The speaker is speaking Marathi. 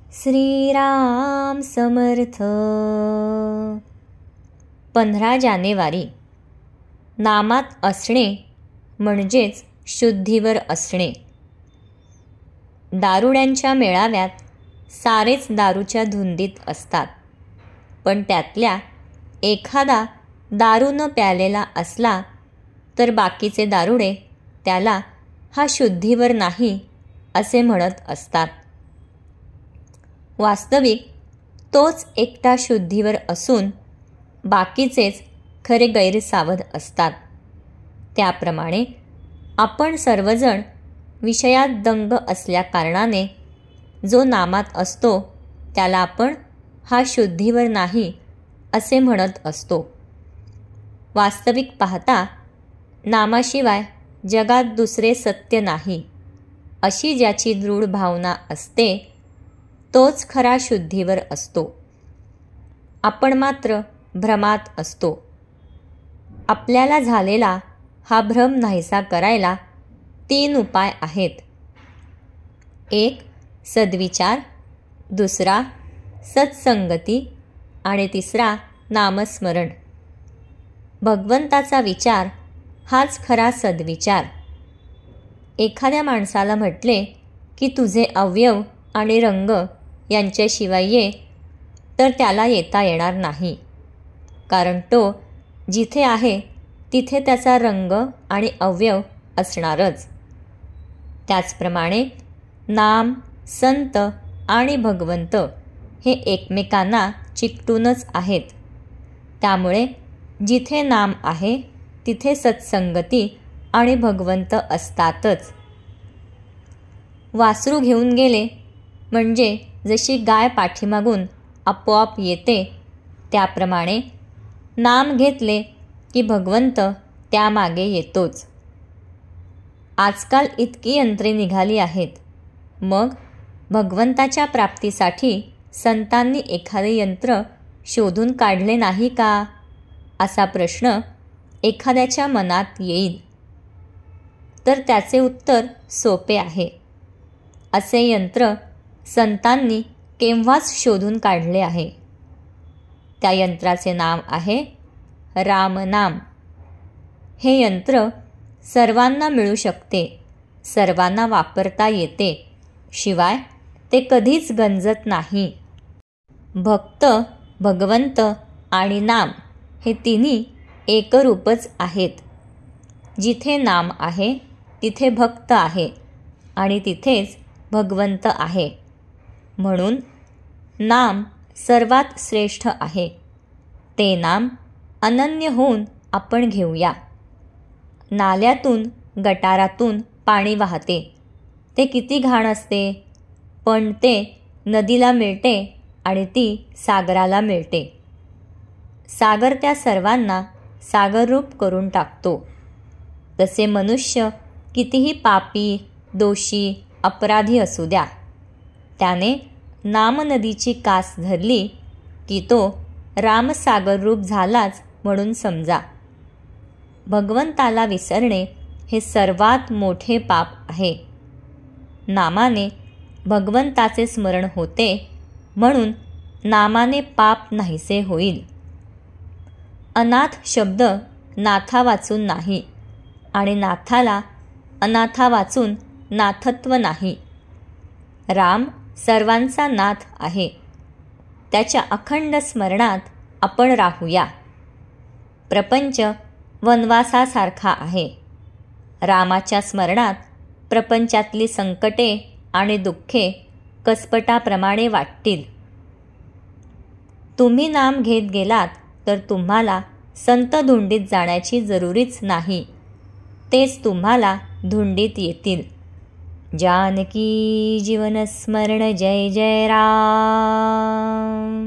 श्रीराम समर्थ. 15 जानेवारी. नामात असणे म्हणजेच शुद्धीवर असणे. दारुड्यांच्या मेळाव्यात सारेच दारूच्या धुंदीत असतात, पण त्यातल्या एखादा दारू न प्यालेला असला तर बाकीचे दारुडे त्याला हा शुद्धीवर नाही असे म्हणत असतात. वास्तविक तोच एकटा शुद्धीवर असून बाकीचेच खरे गैरसावध असतात. त्याप्रमाणे आपण सर्वजण विषयात दंग असल्याकारणाने जो नामात असतो त्याला आपण हा शुद्धीवर नाही असे म्हणत असतो. वास्तविक पाहता नामाशिवाय जगात दुसरे सत्य नाही अशी ज्याची दृढ भावना असते तोच खरा शुद्धीवर असतो. आपण मात्र भ्रमात असतो. आपल्याला झालेला हा भ्रम नाहीसा करायला 3 उपाय आहेत. 1. सद्विचार, 2. सत्संगती आणि 3. नामस्मरण. भगवंताचा विचार हाच खरा सद्विचार. एखाद्या माणसाला म्हटले की तुझे अवयव आणि रंग यांच्याशिवाय ये, तर त्याला येता येणार नाही, कारण तो जिथे आहे तिथे त्याचा रंग आणि अवयव असणारच. त्याचप्रमाणे नाम, संत आणि भगवंत हे एकमेकांना चिकटूनच आहेत. त्यामुळे जिथे नाम आहे तिथे सत्संगती आणि भगवंत असतातच. वासरू घेऊन गेले म्हणजे जशी गाय पाठीमागून आपोआप येते, त्याप्रमाणे नाम घेतले की भगवंत त्यामागे येतोच. आजकाल इतकी यंत्रे निघाली आहेत, मग भगवंताच्या प्राप्तीसाठी संतांनी एखादे यंत्र शोधून काढले नाही का, असा प्रश्न एखाद्याच्या मनात येईल. तर त्याचे उत्तर सोपे आहे. असे यंत्र संतांनी केव्हाच शोधून काढले आहे. त्या यंत्राचे नाव आहे रामनाम. हे यंत्र सर्वांना मिळू शकते, सर्वांना वापरता येते, शिवाय ते कधीच गंजत नाही. भक्त, भगवंत आणि नाम हे तिन्ही एकरूपच आहेत. जिथे नाम आहे तिथे भक्त आहे आणि तिथेच भगवंत आहे. म्हणून नाम सर्वात श्रेष्ठ आहे. ते नाम अनन्य होऊन आपण घेऊया. नाल्यातून, गटारातून पाणी वाहते, ते किती घाण असते, पण ते नदीला मिळते आणि ती सागराला मिळते. सागर त्या सर्वांना सागररूप करून टाकतो. तसे मनुष्य कितीही पापी, दोषी, अपराधी असू द्या, त्याने नामनदीची कास धरली की तो रामसागररूप झालाच म्हणून समजा. भगवंताला विसरणे हे सर्वात मोठे पाप आहे. नामाने भगवंताचे स्मरण होते, म्हणून नामाने पाप नाहीसे होईल. अनाथ शब्द नाथा वाचून नाही आणि नाथाला अनाथा वाचून नाथत्व नाही. राम सर्वांचा नाथ आहे. त्याच्या अखंड स्मरणात आपण राहूया. प्रपंच वनवासासारखा आहे. रामाच्या स्मरणात प्रपंचातली संकटे आणि दुःखे कसपटाप्रमाणे वाटतील. तुम्ही नाम घेत गेलात तर तुम्हाला संत धुंडीत जाण्याची जरुरीच नाही. तेच तुम्हाला धुंडीत येतील. जानकी जीवन स्मरण. जय जय राम.